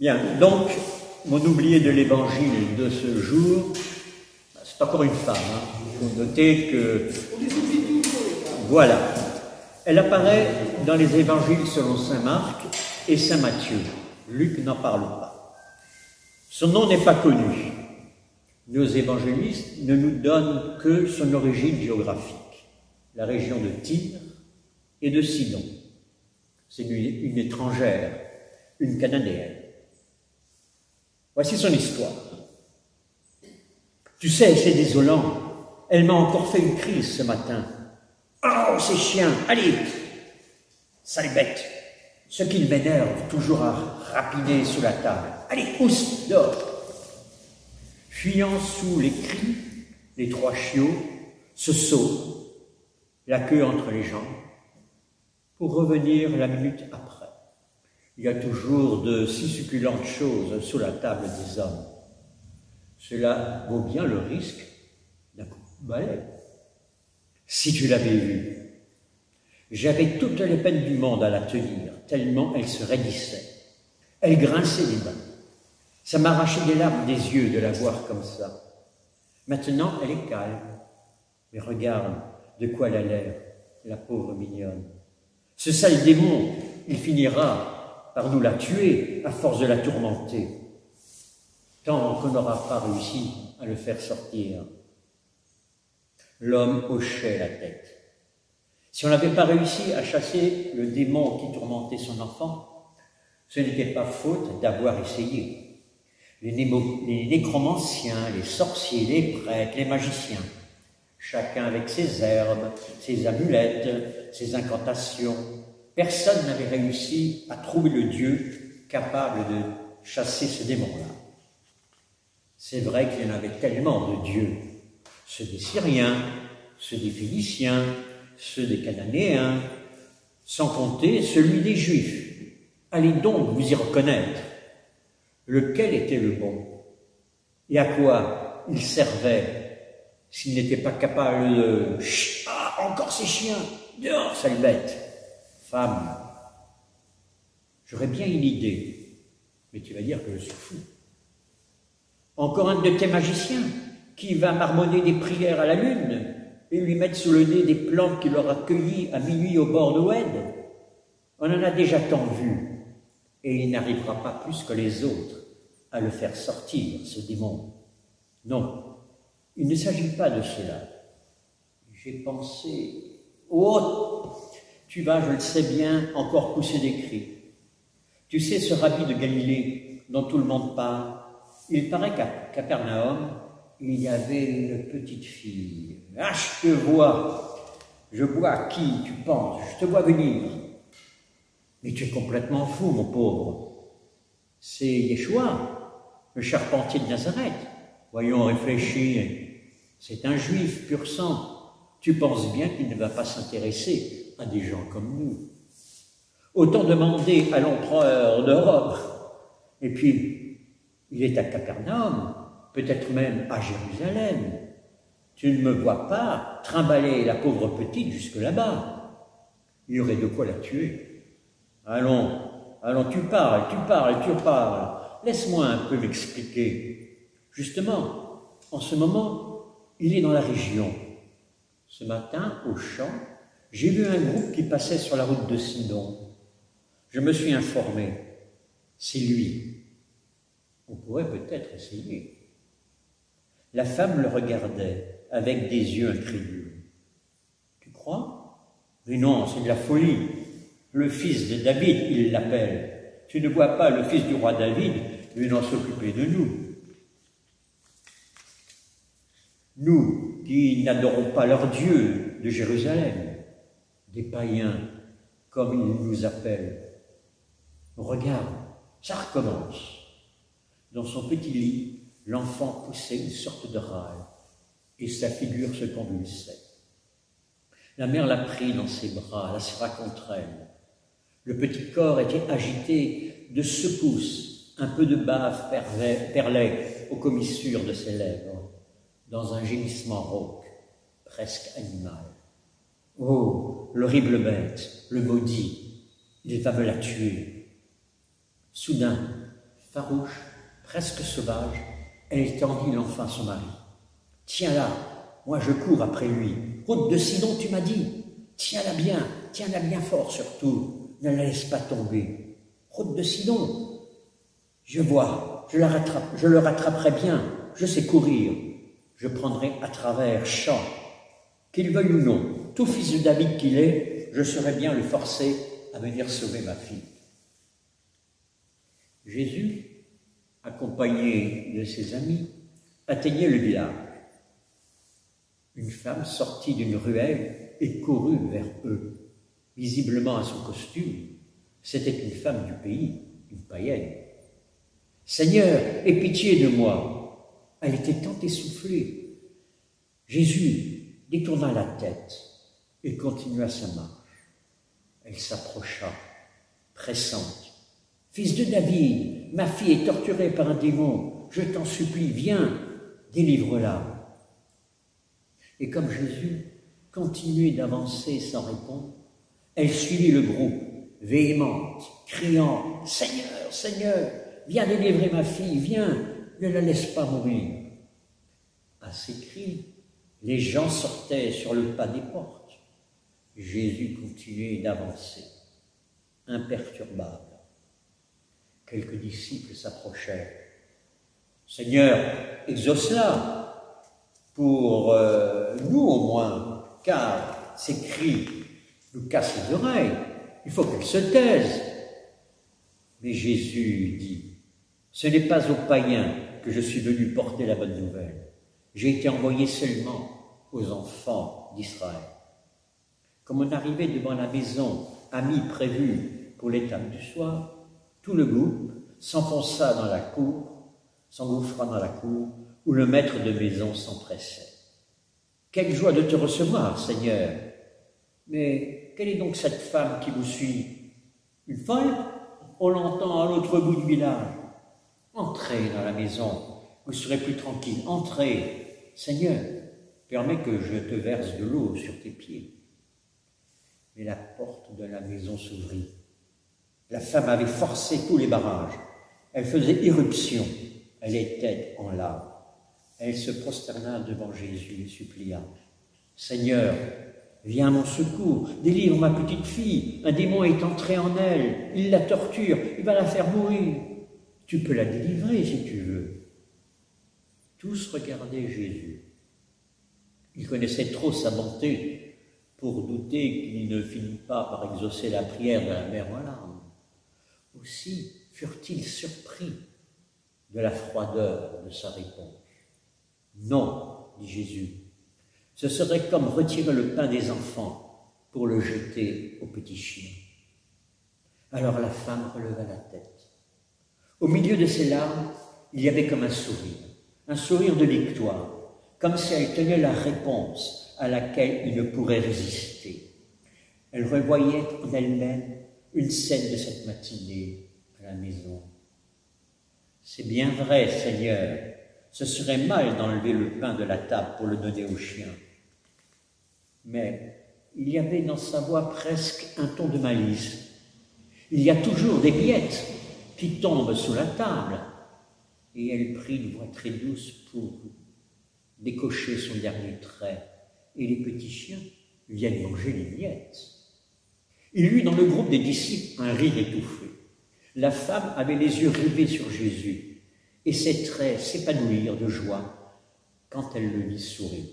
Bien, donc, mon oublié de l'évangile de ce jour, c'est encore une femme. Il faut noter que, voilà, elle apparaît dans les évangiles selon saint Marc et saint Matthieu. Luc n'en parle pas. Son nom n'est pas connu. Nos évangélistes ne nous donnent que son origine géographique, la région de Tyr et de Sidon. C'est une étrangère, une cananéenne. Voici son histoire. Tu sais, c'est désolant. Elle m'a encore fait une crise ce matin. Oh, ces chiens, allez, sale bête. Ce qui m'énerve, toujours à rapiner sous la table. Allez, pousse, dehors. Fuyant sous les cris, les trois chiots se sauvent, la queue entre les jambes, pour revenir la minute après. Il y a toujours de si succulentes choses sous la table des hommes. Cela vaut bien le risque d'un coup de balai. Si tu l'avais vue, j'avais toutes les peines du monde à la tenir, tellement elle se raidissait. Elle grinçait les dents. Ça m'arrachait des larmes des yeux de la voir comme ça. Maintenant, elle est calme. Mais regarde de quoi elle a l'air, la pauvre mignonne. Ce sale démon, il finira par nous la tuer à force de la tourmenter, tant qu'on n'aura pas réussi à le faire sortir. L'homme hochait la tête. Si on n'avait pas réussi à chasser le démon qui tourmentait son enfant, ce n'était pas faute d'avoir essayé. Les nécromanciens, les sorciers, les prêtres, les magiciens, chacun avec ses herbes, ses amulettes, ses incantations, personne n'avait réussi à trouver le Dieu capable de chasser ce démon-là. C'est vrai qu'il y en avait tellement de dieux, ceux des Syriens, ceux des Phéniciens, ceux des Cananéens, sans compter celui des Juifs. Allez donc vous y reconnaître. Lequel était le bon? Et à quoi il servait s'il n'était pas capable de... Ah, encore ces chiens! Dehors, sale bête! Femme, j'aurais bien une idée, mais tu vas dire que je suis fou. Encore un de tes magiciens qui va marmonner des prières à la lune et lui mettre sous le nez des plantes qu'il aura cueillies à minuit au bord de l'Oued. On en a déjà tant vu, et il n'arrivera pas plus que les autres à le faire sortir, ce démon. Non, il ne s'agit pas de cela. J'ai pensé... Oh, tu vas, je le sais bien, encore pousser des cris. Tu sais, ce rabbi de Galilée dont tout le monde parle, il paraît qu'à Capernaum, il y avait une petite fille. Ah, je te vois. Je vois qui tu penses. Je te vois venir. Mais tu es complètement fou, mon pauvre. C'est Yeshua, le charpentier de Nazareth. Voyons, réfléchis. C'est un juif pur sang. Tu penses bien qu'il ne va pas s'intéresser à des gens comme nous. Autant demander à l'empereur de Rome. Et puis, il est à Capernaum, peut-être même à Jérusalem. Tu ne me vois pas trimballer la pauvre petite jusque là-bas. Il y aurait de quoi la tuer. Allons, tu parles. Laisse-moi un peu m'expliquer. Justement, en ce moment, il est dans la région. Ce matin, au champ, j'ai vu un groupe qui passait sur la route de Sidon. Je me suis informé. C'est lui. On pourrait peut-être essayer. La femme le regardait avec des yeux incrédules. Tu crois? Mais non, c'est de la folie. Le fils de David, il l'appelle. Tu ne vois pas le fils du roi David venant s'occuper de nous. Nous, qui n'adorons pas leur Dieu de Jérusalem, des païens, comme ils nous appellent. Regarde, ça recommence. Dans son petit lit, l'enfant poussait une sorte de râle, et sa figure se convulsait. La mère l'a pris dans ses bras, la serra contre elle. Le petit corps était agité de secousses, un peu de bave perlait aux commissures de ses lèvres, dans un gémissement rauque, presque animal. Oh, l'horrible bête, le maudit, il va me la tuer. Soudain, Farouche, presque sauvage, elle tendit l'enfant à son mari. « Tiens-la, moi je cours après lui. Route de Sidon, tu m'as dit. Tiens-la bien fort surtout. Ne la laisse pas tomber. Route de Sidon. Je vois, je le rattraperai bien. Je sais courir. Je prendrai à travers champs. Qu'il veuille ou non, tout fils de David qu'il est, je saurais bien le forcer à venir sauver ma fille. » Jésus, accompagné de ses amis, atteignait le village. Une femme sortit d'une ruelle et courut vers eux. Visiblement à son costume, c'était une femme du pays, une païenne. « Seigneur, aie pitié de moi !» Elle était tant essoufflée. Jésus détourna la tête et continua sa marche. Elle s'approcha, pressante. « Fils de David, ma fille est torturée par un démon. Je t'en supplie, viens, délivre-la. » Et comme Jésus continuait d'avancer sans répondre, elle suivit le groupe, véhémente, criant « Seigneur, Seigneur, viens délivrer ma fille, viens, ne la laisse pas mourir. » À ces cris, les gens sortaient sur le pas des portes. Jésus continuait d'avancer, imperturbable. Quelques disciples s'approchèrent. « Seigneur, exauce-la, pour nous au moins, car ces cris nous cassent les oreilles. Il faut qu'elle se taise. » Mais Jésus dit, « Ce n'est pas aux païens que je suis venu porter la bonne nouvelle. J'ai été envoyé seulement aux enfants d'Israël. » Comme on arrivait devant la maison amie prévue pour l'étape du soir, tout le groupe s'engouffra dans la cour où le maître de maison s'empressait. « Quelle joie de te recevoir, Seigneur! Mais quelle est donc cette femme qui vous suit? Une folle? On l'entend à l'autre bout du village. Entrez dans la maison, vous serez plus tranquille. Entrez, Seigneur, permets que je te verse de l'eau sur tes pieds. » Mais la porte de la maison s'ouvrit. La femme avait forcé tous les barrages. Elle faisait irruption. Elle était en larmes. Elle se prosterna devant Jésus et supplia. « Seigneur, viens à mon secours, délivre ma petite fille. Un démon est entré en elle. Il la torture, il va la faire mourir. Tu peux la délivrer si tu veux. » Tous regardaient Jésus. Ils connaissaient trop sa bonté pour douter qu'il ne finit pas par exaucer la prière de la mère en larmes. Aussi furent-ils surpris de la froideur de sa réponse. « Non, dit Jésus, ce serait comme retirer le pain des enfants pour le jeter aux petits chiens. » Alors la femme releva la tête. Au milieu de ses larmes, il y avait comme un sourire de victoire, comme si elle tenait la réponse à laquelle il ne pourrait résister. Elle revoyait en elle-même une scène de cette matinée à la maison. « C'est bien vrai, Seigneur, ce serait mal d'enlever le pain de la table pour le donner aux chiens. » Mais il y avait dans sa voix presque un ton de malice. « Il y a toujours des miettes qui tombent sous la table. » Et elle prit une voix très douce pour décocher son dernier trait. Et les petits chiens viennent manger les miettes. Il y eut dans le groupe des disciples un rire étouffé. La femme avait les yeux rivés sur Jésus, et ses traits s'épanouirent de joie quand elle le vit sourire.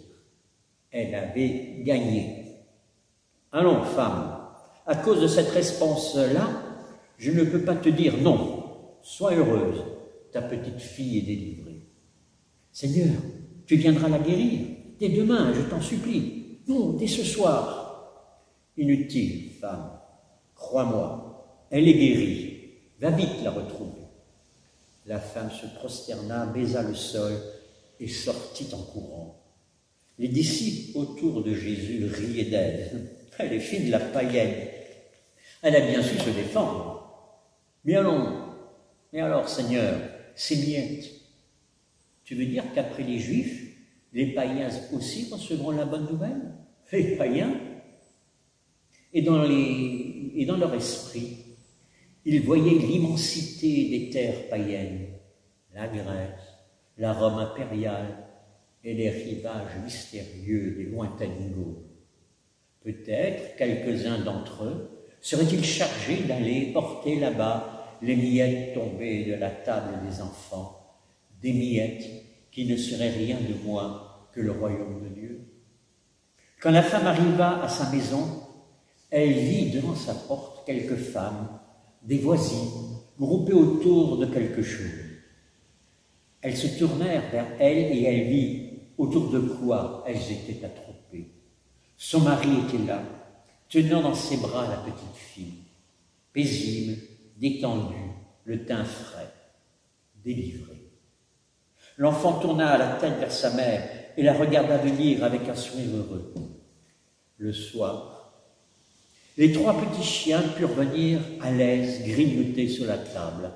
Elle avait gagné. « Allons, femme, à cause de cette réponse-là, je ne peux pas te dire non. Sois heureuse, ta petite fille est délivrée. »« Seigneur, tu viendras la guérir, dès demain, je t'en supplie. Non, dès ce soir. »« Inutile, femme, crois-moi, elle est guérie. Va vite la retrouver. » La femme se prosterna, baisa le sol et sortit en courant. Les disciples autour de Jésus riaient d'elle. Elle est fille de la païenne. Elle a bien su se défendre. Mais alors, Seigneur, ces miettes, tu veux dire qu'après les Juifs, les païens aussi recevront la bonne nouvelle? Les païens? Et dans leur esprit, Il voyait l'immensité des terres païennes, la Grèce, la Rome impériale et les rivages mystérieux des lointaines Gaules. Peut-être quelques-uns d'entre eux seraient-ils chargés d'aller porter là-bas les miettes tombées de la table des enfants, des miettes qui ne seraient rien de moins que le royaume de Dieu. Quand la femme arriva à sa maison, elle vit devant sa porte quelques femmes, des voisines, groupées autour de quelque chose. Elles se tournèrent vers elle et elle vit autour de quoi elles étaient attroupées. Son mari était là, tenant dans ses bras la petite fille, paisible, détendue, le teint frais, délivrée. L'enfant tourna la tête vers sa mère et la regarda venir avec un sourire heureux. Le soir, les 3 petits chiens purent venir à l'aise grignoter sur la table,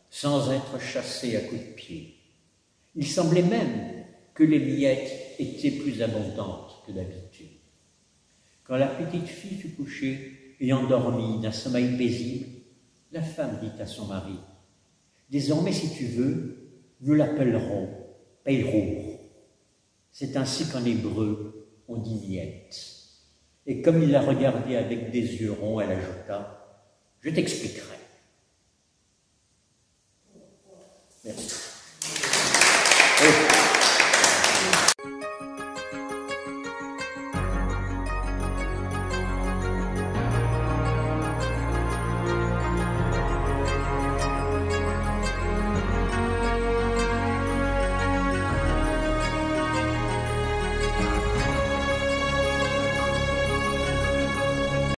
sans être chassés à coups de pied. Il semblait même que les miettes étaient plus abondantes que d'habitude. Quand la petite fille fut couchée et endormie d'un sommeil paisible, la femme dit à son mari, « Désormais, si tu veux, nous l'appellerons Peirour. » C'est ainsi qu'en hébreu, on dit miette. Et comme il la regardait avec des yeux ronds, elle ajouta, « Je t'expliquerai.